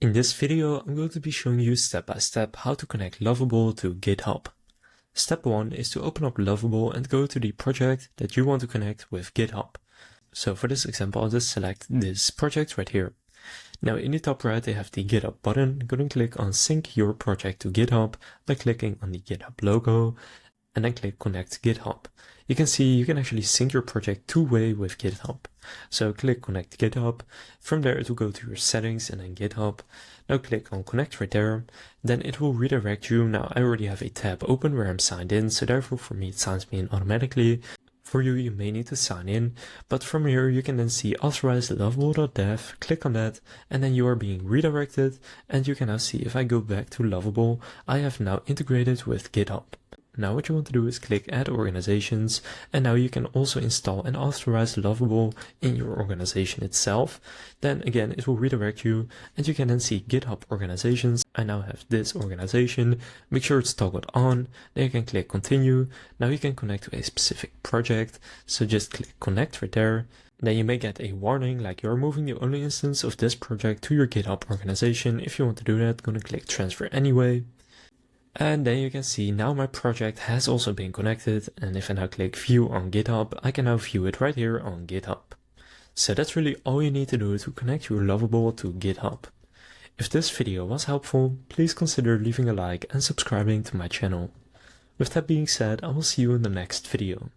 In this video, I'm going to be showing you step by step how to connect Lovable to GitHub. Step 1 is to open up Lovable and go to the project that you want to connect with GitHub. So for this example, I'll just select this project right here. Now in the top right, they have the GitHub button. Go and click on Sync Your Project to GitHub by clicking on the GitHub logo and then click Connect GitHub. You can see you can actually sync your project two-way with GitHub. So click Connect GitHub. From there it will go to your settings and then GitHub. Now click on Connect right there. Then it will redirect you. Now I already have a tab open where I'm signed in, so therefore for me it signs me in automatically. For you, you may need to sign in, but from here you can then see authorize lovable.dev, click on that, and then you are being redirected, and you can now see if I go back to Lovable, I have now integrated with GitHub. Now what you want to do is click add organizations, and now you can also install and authorize Lovable in your organization itself. Then again it will redirect you and you can then see GitHub organizations. I now have this organization, make sure it's toggled on, then you can click continue. Now you can connect to a specific project, so just click connect right there. Then you may get a warning like you're moving the only instance of this project to your GitHub organization. If you want to do that, go and click transfer anyway. And then you can see now my project has also been connected, and if I now click view on GitHub, I can now view it right here on GitHub. So that's really all you need to do to connect your Lovable to GitHub. If this video was helpful, please consider leaving a like and subscribing to my channel. With that being said, I will see you in the next video.